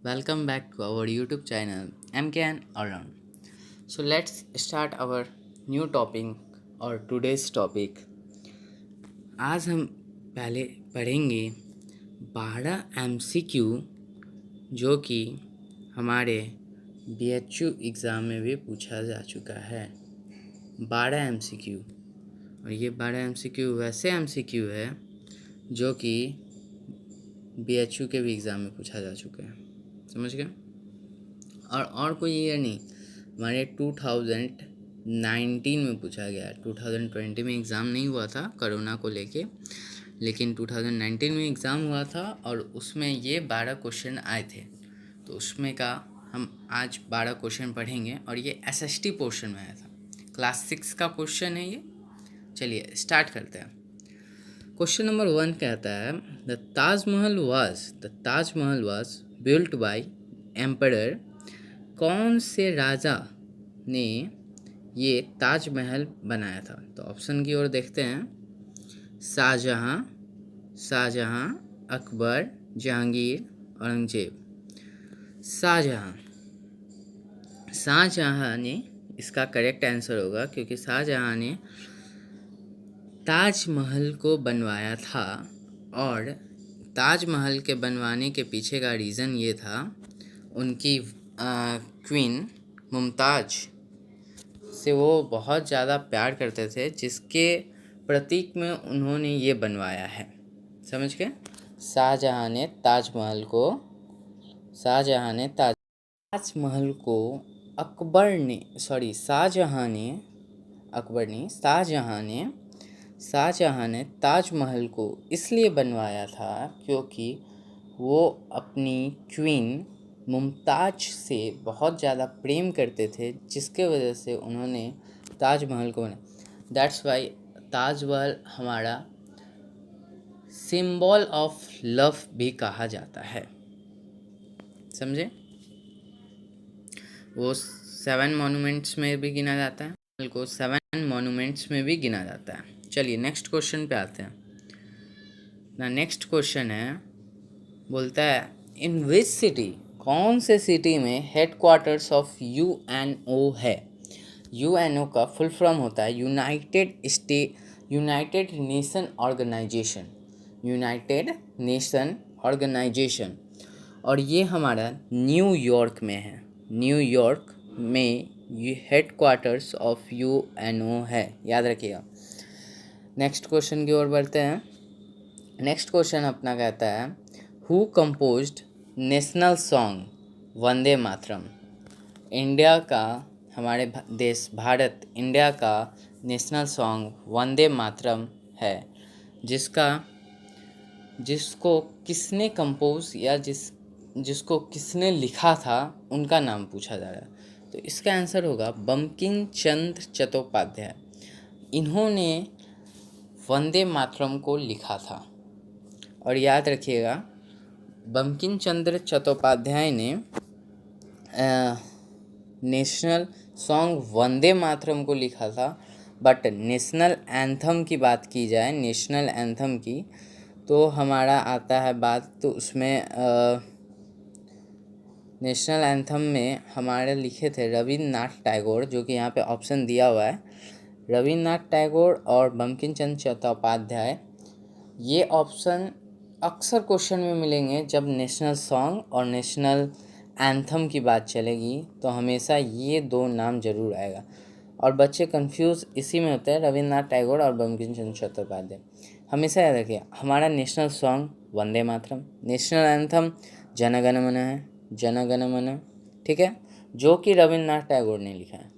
Welcome back to our YouTube channel MKN Around. So let's start our new topic और today's topic. आज हम पहले पढ़ेंगे 12 MCQ जो कि हमारे BHU एग्ज़ाम में भी पूछा जा चुका है। 12 MCQ और ये 12 MCQ वैसे MCQ है जो कि BHU के भी एग्ज़ाम में पूछा जा चुका है। समझ गए? और कोई ईयर नहीं, हमारे 2019 में पूछा गया है। 2020 में एग्ज़ाम नहीं हुआ था कोरोना को लेके, लेकिन 2019 में एग्ज़ाम हुआ था और उसमें ये 12 क्वेश्चन आए थे। तो उसमें का हम आज 12 क्वेश्चन पढ़ेंगे और ये SST पोर्शन में आया था। क्लास 6 का क्वेश्चन है ये। चलिए स्टार्ट करते हैं। क्वेश्चन नंबर 1 कहता है the Taj Mahal was built by emperor. कौन से राजा ने ये ताजमहल बनाया था? तो ऑप्शन की ओर देखते हैं। शाहजहां, अकबर, जहांगीर, औरंगजेब। शाहजहां ने इसका करेक्ट आंसर होगा, क्योंकि शाहजहां ने ताजमहल को बनवाया था और ताजमहल के बनवाने के पीछे का रीज़न ये था, उनकी क्वीन मुमताज़ से वो बहुत ज़्यादा प्यार करते थे, जिसके प्रतीक में उन्होंने ये बनवाया है। समझ गए? शाहजहां ने ताजमहल को शाहजहां ने ताजमहल को इसलिए बनवाया था क्योंकि वो अपनी क्वीन मुमताज़ से बहुत ज़्यादा प्रेम करते थे, जिसके वजह से उन्होंने ताजमहल को बनाया। दैट्स वाई ताजमहल हमारा सिंबल ऑफ लव भी कहा जाता है। समझे? वो 7 मॉन्यूमेंट्स में भी गिना जाता है, को 7 मॉन्यूमेंट्स में भी गिना जाता है। चलिए नेक्स्ट क्वेश्चन पे आते हैं ना। नेक्स्ट क्वेश्चन है, बोलता है इन विच सिटी, कौन से सिटी में हेडक्वार्टर्स ऑफ UNO है? UNO का फुल फॉर्म होता है यूनाइटेड नेशन ऑर्गेनाइजेशन और ये हमारा न्यूयॉर्क में है। न्यूयॉर्क में ये हेडक्वार्टर्स ऑफ UNO है, याद रखिएगा। नेक्स्ट क्वेश्चन की ओर बढ़ते हैं। नेक्स्ट क्वेश्चन अपना कहता है who composed national song Vande Mataram? India का, हमारे देश भारत इंडिया का नेशनल सॉन्ग वंदे मातरम है, जिसको किसने कंपोज या जिसको किसने लिखा था, उनका नाम पूछा जा रहा है। तो इसका आंसर होगा बंकिम चंद्र चट्टोपाध्याय। इन्होंने वंदे मातरम को लिखा था। और याद रखिएगा, बंकिम चंद्र चट्टोपाध्याय ने नेशनल सॉन्ग वंदे मातरम को लिखा था, बट नेशनल एंथम की बात की जाए, नेशनल एंथम की, तो हमारा आता है बात, तो उसमें नेशनल एंथम में हमारे लिखे थे रविन्द्रनाथ टैगोर, जो कि यहाँ पे ऑप्शन दिया हुआ है। रविन्द्रनाथ टैगोर और बंकिम चंद्र चट्टोपाध्याय, ये ऑप्शन अक्सर क्वेश्चन में मिलेंगे। जब नेशनल सॉन्ग और नेशनल एंथम की बात चलेगी तो हमेशा ये 2 नाम जरूर आएगा, और बच्चे कंफ्यूज इसी में होते हैं, रविन्द्रनाथ टैगोर और बंकिम चंद्र चट्टोपाध्याय। हमेशा याद रखिए, हमारा national song Vande Mataram, national anthem Jana Gana मन है, जन गण मन, ठीक है, जो कि रविन्द्रनाथ टैगोर ने लिखा है।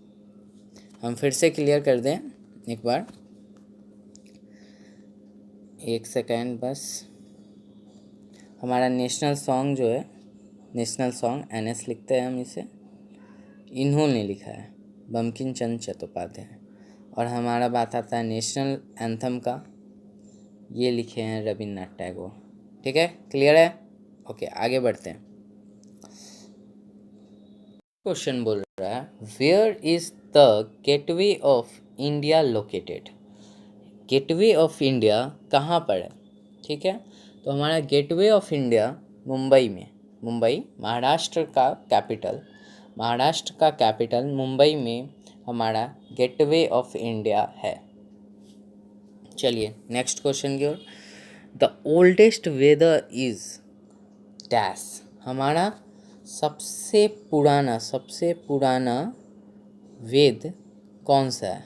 हम फिर से क्लियर कर दें एक बार, एक सेकेंड बस। हमारा नेशनल सॉन्ग जो है, नेशनल सॉन्ग NS लिखते हैं हम इसे, इन्होंने लिखा है बंकिम चंद्र चट्टोपाध्याय। और हमारा बात आता है नेशनल एंथम का, ये लिखे हैं रविन्द्रनाथ टैगोर। ठीक है, क्लियर है? ओके, आगे बढ़ते हैं। क्वेश्चन बोल रहा है where is the gateway of India located? Gateway of India कहाँ पर है? ठीक है, तो हमारा गेटवे ऑफ इंडिया मुंबई में, मुंबई महाराष्ट्र का कैपिटल मुंबई में हमारा गेटवे ऑफ इंडिया है। चलिए नेक्स्ट क्वेश्चन की ओर। The oldest Veda is dash. हमारा सबसे पुराना वेद कौन सा है?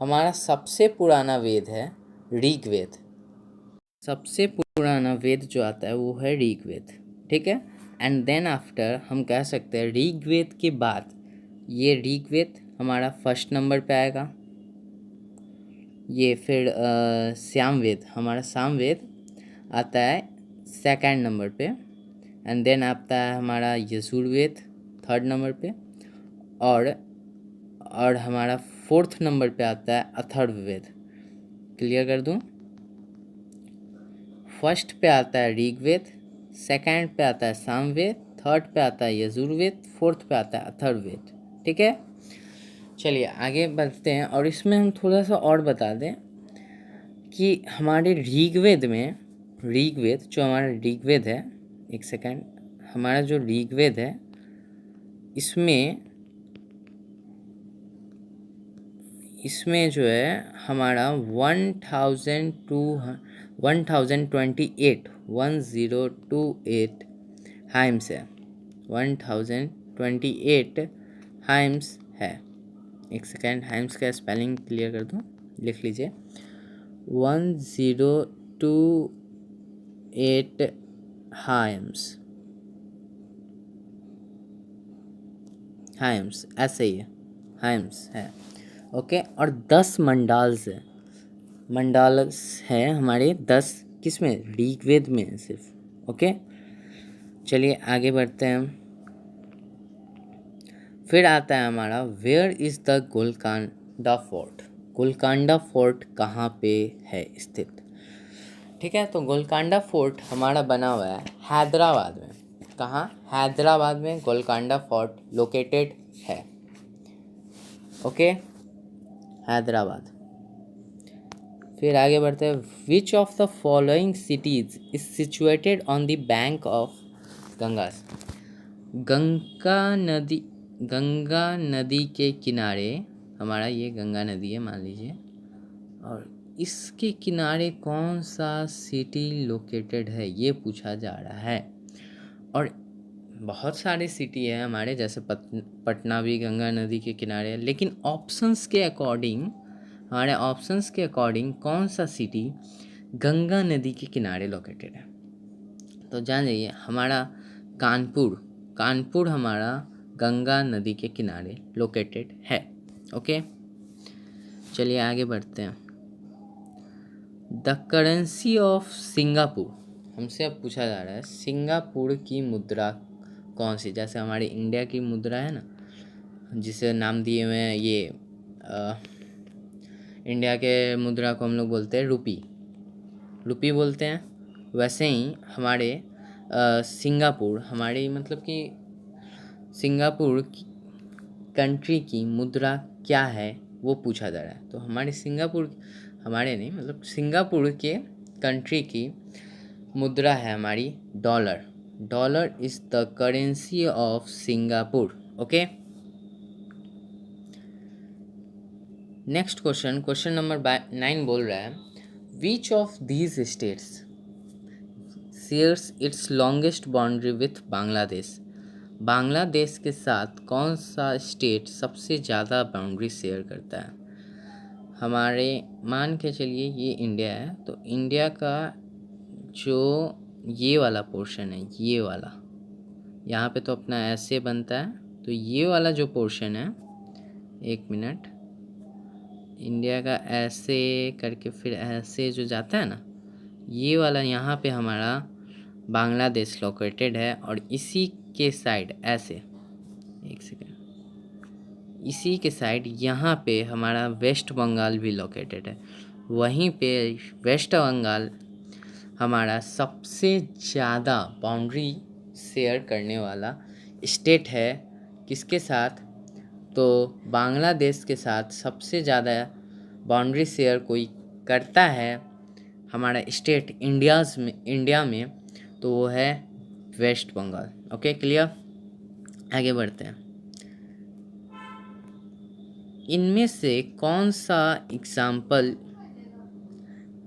हमारा सबसे पुराना वेद है ऋग्वेद। सबसे पुराना वेद जो आता है वो है ऋग्वेद, ठीक है। एंड देन आफ्टर हम कह सकते हैं ऋग्वेद के बाद ये ऋग्वेद हमारा फर्स्ट नंबर पे आएगा। ये फिर हमारा सामवेद आता है सेकंड नंबर पे। एंड देन आता है हमारा यजुर्वेद थर्ड नंबर पे। और हमारा फोर्थ नंबर पे आता है अथर्ववेद। क्लियर कर दूं, फर्स्ट पे आता है ऋग्वेद, सेकंड पे आता है सामवेद, थर्ड पे आता है यजुर्वेद, फोर्थ पे आता है अथर्ववेद, ठीक है। चलिए आगे बढ़ते हैं। और इसमें हम थोड़ा सा और बता दें कि हमारे ऋग्वेद जो हमारा ऋग्वेद है, एक सेकंड, हमारा जो ऋग्वेद है इसमें जो है हमारा 1028 हाइम्स है। 1028 हाइम्स है। एक सेकेंड, हाइम्स का स्पेलिंग क्लियर कर दूं, लिख लीजिए 1028 हाइम्स ऐसे ही है, हाइम्स है, ओके। और 10 मंडाल्स है हमारे 10 किसमें? ऋग्वेद में सिर्फ, ओके। चलिए आगे बढ़ते हैं। फिर आता है हमारा where is the Golconda fort. Golconda fort कहाँ पे है स्थित? ठीक है, तो गोलकांडा फोर्ट हमारा बना हुआ है हैदराबाद में। कहाँ? हैदराबाद में गोलकांडा फोर्ट लोकेटेड है, ओके, हैदराबाद। फिर आगे बढ़ते हैं। Which of the following cities is situated on the bank of Ganga. Ganga नदी के किनारे, हमारा ये गंगा नदी है मान लीजिए, और इसके किनारे कौन सा सिटी लोकेटेड है ये पूछा जा रहा है। और बहुत सारे सिटी है हमारे, जैसे पटना भी गंगा नदी के किनारे है, लेकिन ऑप्शंस के अकॉर्डिंग कौन सा सिटी गंगा नदी के किनारे लोकेटेड है? तो जान जाइए हमारा कानपुर हमारा गंगा नदी के किनारे लोकेटेड है, ओके। चलिए आगे बढ़ते हैं। द करेंसी ऑफ सिंगापुर, हमसे अब पूछा जा रहा है सिंगापुर की मुद्रा कौन सी? जैसे हमारी इंडिया की मुद्रा है ना, जिसे नाम दिए हुए हैं ये इंडिया के मुद्रा को हम लोग बोलते हैं रुपी बोलते हैं। वैसे ही हमारे सिंगापुर, हमारे मतलब कि सिंगापुर कंट्री की मुद्रा क्या है वो पूछा जा रहा है। तो सिंगापुर के कंट्री की मुद्रा है हमारी dollar is the currency of Singapore, okay. Next question number 9 बोल रहा है which of these states shares it's longest boundary with Bangladesh के साथ कौन सा स्टेट सबसे ज़्यादा बाउंड्री शेयर करता है? हमारे मान के चलिए ये इंडिया है, तो इंडिया का जो ये वाला पोर्शन है, ये वाला यहाँ पे तो अपना ऐसे बनता है, तो ये वाला जो पोर्शन है, एक मिनट, इंडिया का ऐसे करके फिर ऐसे जो जाता है ना, ये वाला यहाँ पे हमारा बांग्लादेश लोकेटेड है। और इसी के साइड ऐसे, एक सेकेंड, इसी के साइड यहाँ पे हमारा वेस्ट बंगाल भी लोकेटेड है। वहीं पे वेस्ट बंगाल हमारा सबसे ज़्यादा बाउंड्री शेयर करने वाला स्टेट है। किसके साथ? तो बांग्लादेश के साथ सबसे ज़्यादा बाउंड्री शेयर कोई करता है हमारा स्टेट इंडिया में, तो वो है वेस्ट बंगाल। Okay, clear. आगे बढ़ते हैं। इनमें से कौन सा एग्जाम्पल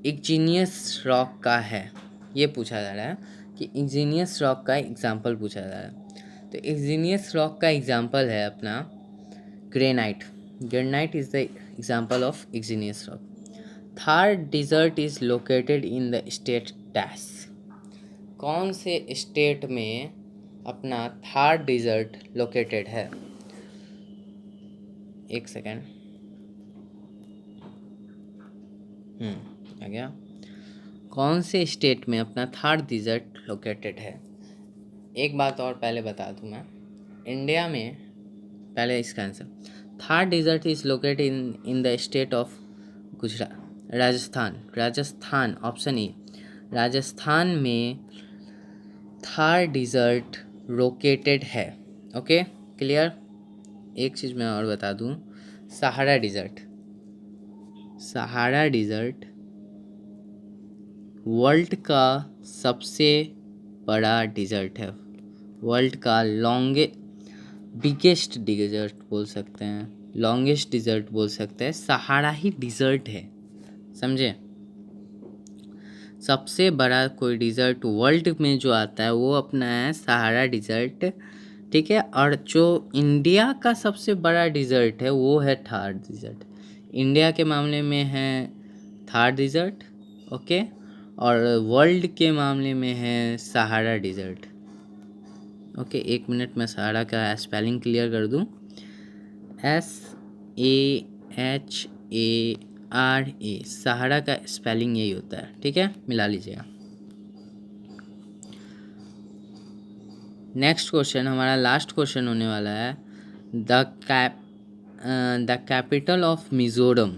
इग्जीनियस रॉक का है, ये पूछा जा रहा है कि इग्जीनियस रॉक का एग्जाम्पल पूछा जा रहा है। तो इग्जीनियस रॉक का एग्जाम्पल है अपना granite. Granite is the example of igneous rock. Thar desert is located in the state dash. कौन से स्टेट में अपना थार डिजर्ट लोकेटेड है? एक सेकेंड। आ गया। कौन से स्टेट में अपना थार डिजर्ट लोकेटेड है? एक बात और पहले बता दूं मैं, इंडिया में पहले इसका answer, Thar desert is located in the state of Gujarat, Rajasthan option A. Rajasthan में थार डिजर्ट लोकेटेड है। Okay, clear. एक चीज़ मैं और बता दूं, सहारा डिजर्ट वर्ल्ड का सबसे बड़ा डिजर्ट है। वर्ल्ड का बिगेस्ट डिजर्ट बोल सकते हैं, लॉन्गेस्ट डिजर्ट बोल सकते हैं, सहारा ही डिजर्ट है, समझे। सबसे बड़ा कोई डिजर्ट वर्ल्ड में जो आता है वो अपना है सहारा डिजर्ट, ठीक है। और जो इंडिया का सबसे बड़ा डिजर्ट है वो है थार डिजर्ट। इंडिया के मामले में है थार डिजर्ट, ओके, और वर्ल्ड के मामले में है सहारा डिजर्ट। ओके, एक मिनट में सहारा का स्पेलिंग क्लियर कर दूं। SAHARA, सहारा का स्पेलिंग यही होता है, ठीक है, मिला लीजिएगा। नेक्स्ट क्वेश्चन, हमारा लास्ट क्वेश्चन होने वाला है। The capital of Mizoram.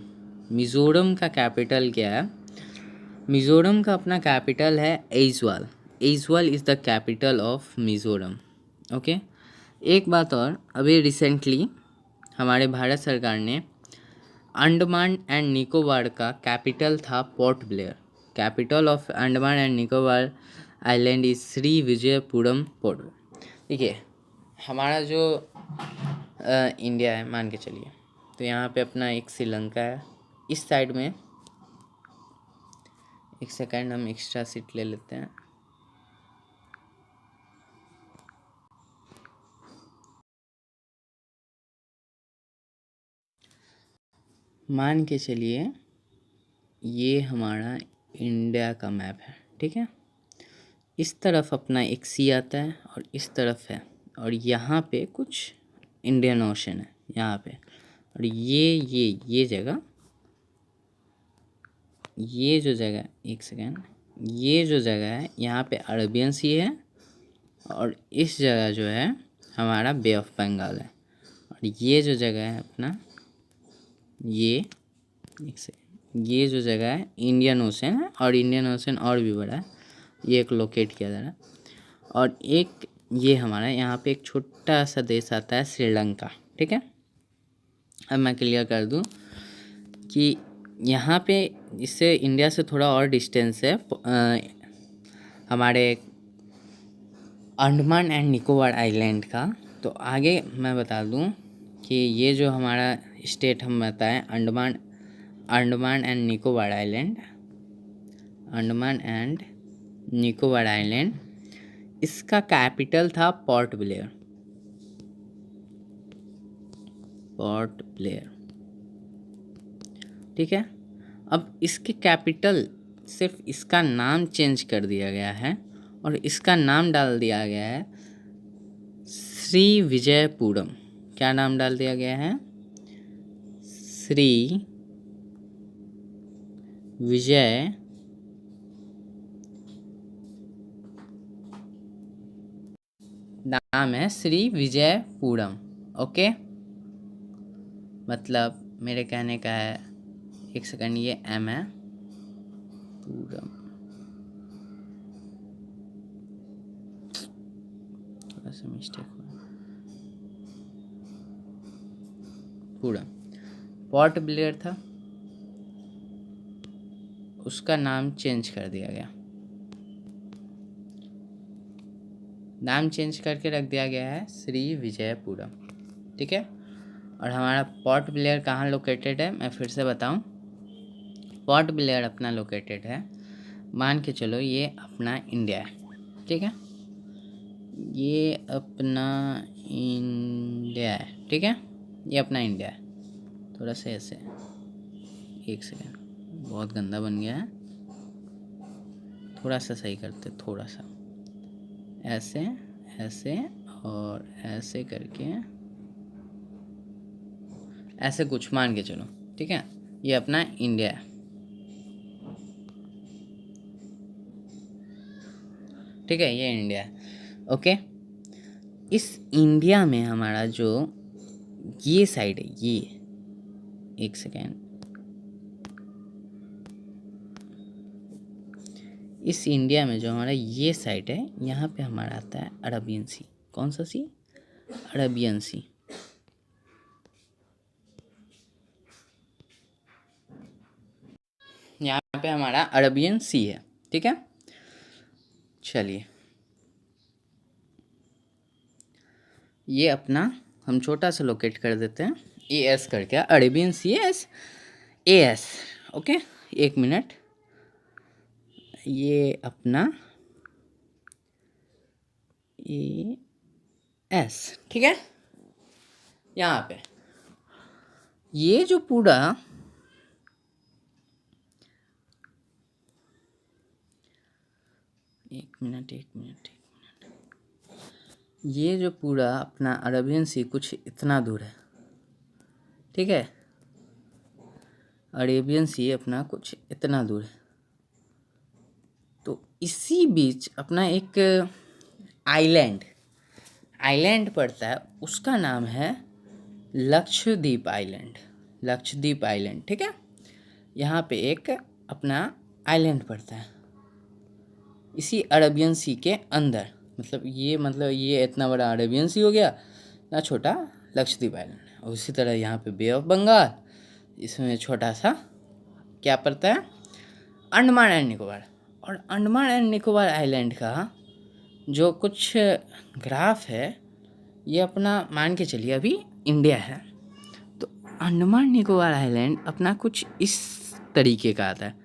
Mizoram का कैपिटल क्या है? मिज़ोरम का अपना कैपिटल है Aizawl. Aizawl is the capital of Mizoram. Okay, एक बात और, अभी रिसेंटली हमारे भारत सरकार ने अंडमान एंड निकोबार का कैपिटल था port Blair. Capital of Andaman and Nicobar island is Shri Vijayapuram port. देखिए, हमारा जो इंडिया है मान के चलिए, तो यहाँ पे अपना एक श्रीलंका है इस साइड में। एक सेकंड, हम एक्स्ट्रा सीट ले लेते हैं। मान के चलिए ये हमारा इंडिया का मैप है, ठीक है। इस तरफ अपना एक सी आता है और इस तरफ है, और यहाँ पे कुछ इंडियन ओशन है यहाँ पे, और ये जगह, ये जो जगह, एक सेकेंड, ये जो जगह है यहाँ पे अरबियन सी है, और इस जगह जो है हमारा बे ऑफ बंगाल है, और ये जो जगह है अपना, ये एक सेकेंड, ये जो जगह है इंडियन ओशन है, और इंडियन ओशन और भी बड़ा है, ये एक लोकेट किया जा रहा है। और एक ये हमारा यहाँ पे एक छोटा सा देश आता है श्रीलंका, ठीक है। अब मैं क्लियर कर दूँ कि यहाँ पे इससे इंडिया से थोड़ा और डिस्टेंस है हमारे अंडमान एंड निकोबार आइलैंड का। तो आगे मैं बता दूँ कि ये जो हमारा स्टेट हम बताएं Andaman and Nicobar island, Andaman and Nicobar island, इसका कैपिटल था पोर्ट ब्लेयर। ठीक है। अब इसके कैपिटल, सिर्फ इसका नाम चेंज कर दिया गया है और इसका नाम डाल दिया गया है श्री विजयपुरम। क्या नाम डाल दिया गया है? श्री विजय नाम है श्री विजयपुरम। ओके, मतलब मेरे कहने का है, एक सेकंड, ये एम है, पूरम, थोड़ा सा मिस्टेक हुआ, पूरम। पोर्ट ब्लेयर था, उसका नाम चेंज कर दिया गया। नाम चेंज करके रख दिया गया है श्री विजयपुरम, ठीक है। और हमारा पोर्ट ब्लेयर कहाँ लोकेटेड है, मैं फिर से बताऊं। पोर्ट ब्लेयर अपना लोकेटेड है, मान के चलो ये अपना इंडिया है, ठीक है, ये अपना इंडिया है, ठीक है, ये अपना इंडिया है। थोड़ा सा ऐसे, एक सेकेंड, बहुत गंदा बन गया है, थोड़ा सा सही करते, थोड़ा सा ऐसे ऐसे और ऐसे करके, ऐसे कुछ मान के चलो, ठीक है, ये अपना इंडिया है, ठीक है, ये इंडिया है। ओके, इस इंडिया में हमारा जो ये साइड है, ये एक सेकेंड, इस इंडिया में जो हमारा ये साइड है, यहाँ पे हमारा आता है अरबियन सी। कौन सा सी? अरबियन सी। यहाँ पे हमारा अरबियन सी है, ठीक है। चलिए, ये अपना हम छोटा सा लोकेट कर देते हैं, ए एस करके, Arabian sea S A S. Okay, एक मिनट, ये अपना ए एस, ठीक है। यहाँ पे ये जो पूरा एक मिनट, ये जो पूरा अपना अरेबियन सी कुछ इतना दूर है, ठीक है, अरेबियन सी अपना कुछ इतना दूर है। तो इसी बीच अपना एक आइलैंड पड़ता है, उसका नाम है लक्षद्वीप आइलैंड, ठीक है। यहाँ पे एक अपना आइलैंड पड़ता है इसी अरेबियन सी के अंदर, मतलब ये इतना बड़ा अरेबियन सी हो गया, ना छोटा लक्षद्वीप आइलैंड है। और उसी तरह यहाँ पे बे ऑफ बंगाल, इसमें छोटा सा क्या पड़ता है, अंडमान एंड निकोबार। और अंडमान एंड निकोबार आइलैंड का जो कुछ ग्राफ है, ये अपना मान के चलिए अभी इंडिया है, तो अंडमान निकोबार आइलैंड अपना कुछ इस तरीके का आता है,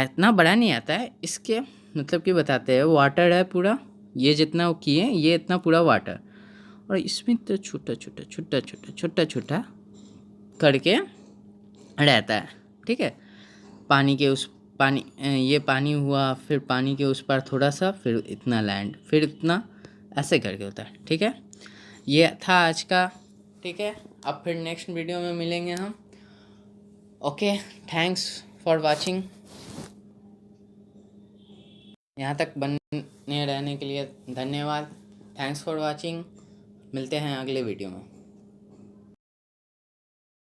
इतना बड़ा नहीं आता है। इसके मतलब कि बताते हैं, वाटर है पूरा, ये जितना वो किए ये इतना पूरा वाटर, और इसमें तो छोटा करके रहता है, ठीक है। पानी के उस पानी ये पानी हुआ, फिर पानी के उस पार थोड़ा सा, फिर इतना लैंड, फिर इतना, ऐसे करके होता है, ठीक है। ये था आज का, ठीक है। अब फिर नेक्स्ट वीडियो में मिलेंगे हम। Okay, thanks for watching. यहाँ तक बने रहने के लिए धन्यवाद। Thanks for watching. मिलते हैं अगले वीडियो में।